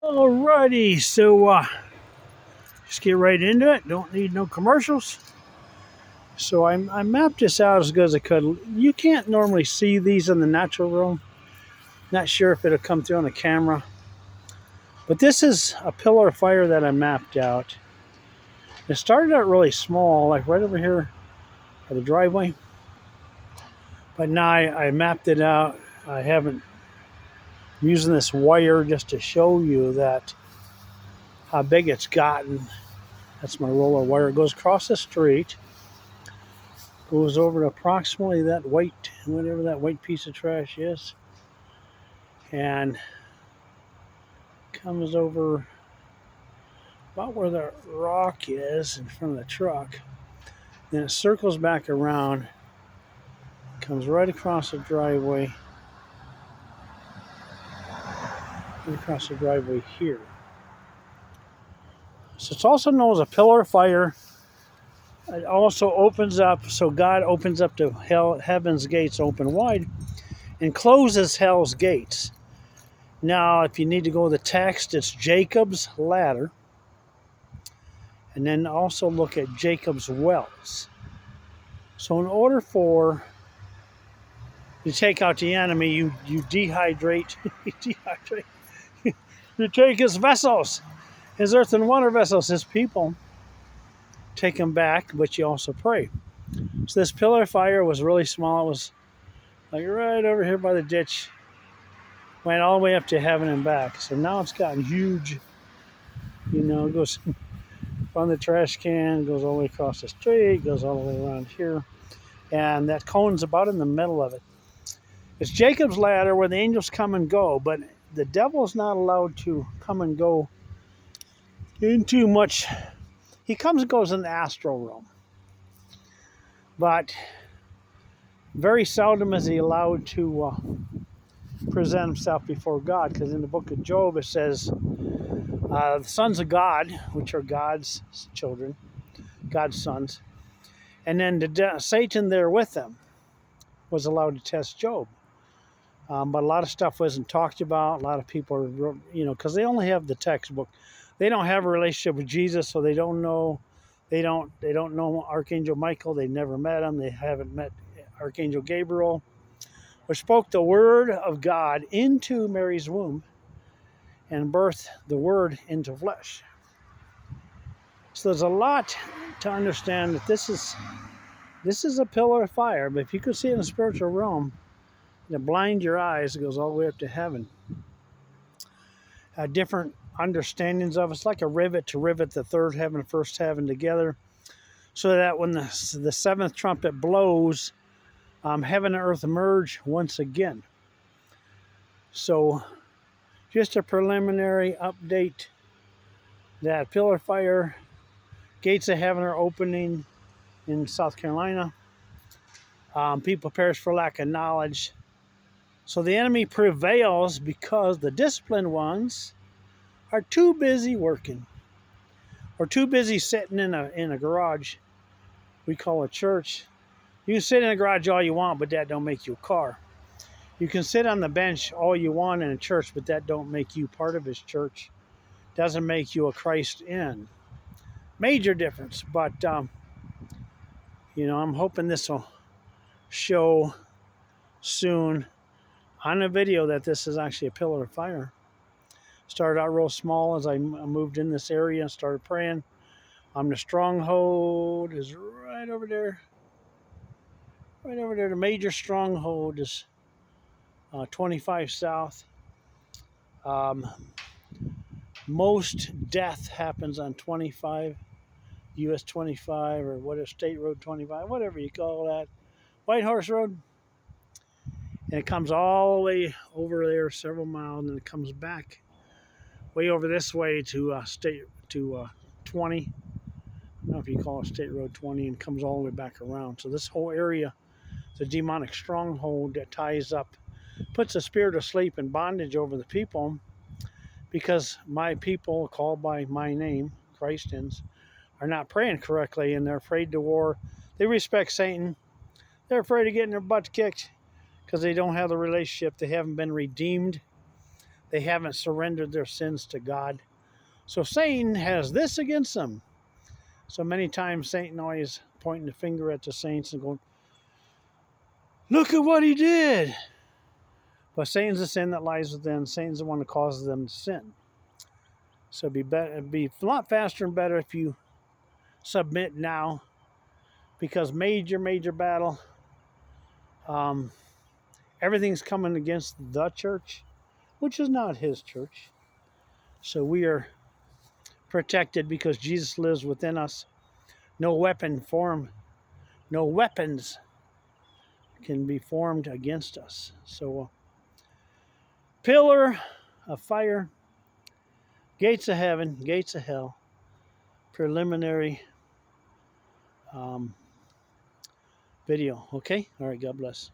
Alrighty, so just get right into it. Don't need no commercials. So I mapped this out as good as I could. You can't normally see these in the natural realm. Not sure if it'll come through on the camera. But this is a pillar of fire that I mapped out. It started out really small, like right over here at the driveway. But now I mapped it out. I haven't I'm using this wire just to show you that how big it's gotten. That's my roller wire. It goes across the street, goes over to approximately that white, whatever that white piece of trash is, and comes over about where the rock is in front of the truck. Then it circles back around, comes right across the driveway, here. So it's also known as a pillar of fire. It also opens up, so God opens up to hell, heaven's gates open wide, and closes hell's gates. Now, if you need to go to the text, it's Jacob's ladder. And then also look at Jacob's wells. So in order for you to take out the enemy, you dehydrate, you take his vessels, his earth and water vessels, his people, take them back, but you also pray. So this pillar of fire was really small. It was like right over here by the ditch, went all the way up to heaven and back. So now it's gotten huge. It goes on the trash can, goes all the way across the street, goes all the way around here. And that cone's about in the middle of it. It's Jacob's ladder where the angels come and go, but the devil's not allowed to come and go into much. He comes and goes in the astral realm. But very seldom is he allowed to present himself before God, because in the book of Job it says, the sons of God, which are God's children, God's sons, and then Satan there with them was allowed to test Job. But a lot of stuff wasn't talked about. A lot of people are, because they only have the textbook. They don't have a relationship with Jesus, so they don't know. They don't know Archangel Michael. They never met him. They haven't met Archangel Gabriel, which spoke the word of God into Mary's womb and birthed the word into flesh. So there's a lot to understand that this is a pillar of fire. But if you could see it in the spiritual realm, to blind your eyes, it goes all the way up to heaven. Different understandings of it. It's like a rivet to rivet the third heaven and first heaven together, so that when the seventh trumpet blows, heaven and earth merge once again. So just a preliminary update that pillar of fire, gates of heaven are opening in South Carolina. People perish for lack of knowledge. So the enemy prevails because the disciplined ones are too busy working, or too busy sitting in a garage we call a church. You can sit in a garage all you want, but that don't make you a car. You can sit on the bench all you want in a church, but that don't make you part of his church. Doesn't make you a Christ in. Major difference. But I'm hoping this will show soon on a video that this is actually a pillar of fire. Started out real small as I moved in this area and started praying. The stronghold is right over there. Right over there, the major stronghold is 25 South. Most death happens on 25, US 25, or what is State Road 25, whatever you call that. White Horse Road. And it comes all the way over there several miles, and it comes back way over this way to 20. I don't know if you call it State Road 20, and comes all the way back around. So this whole area is a demonic stronghold that ties up, puts the spirit of sleep and bondage over the people, because my people called by my name, Christians, are not praying correctly, and they're afraid to war. They respect Satan. They're afraid of getting their butts kicked because they don't have the relationship. They haven't been redeemed. They haven't surrendered their sins to God. So Satan has this against them. So many times Satan always pointing the finger at the saints and going, look at what he did. But Satan's the sin that lies within. Satan's the one that causes them to sin. So it'd be a lot faster and better if you submit now, because major battle. Everything's coming against the church, which is not his church. So we are protected because Jesus lives within us. No weapons can be formed against us. So pillar of fire, gates of heaven, gates of hell, preliminary video. Okay? All right, God bless.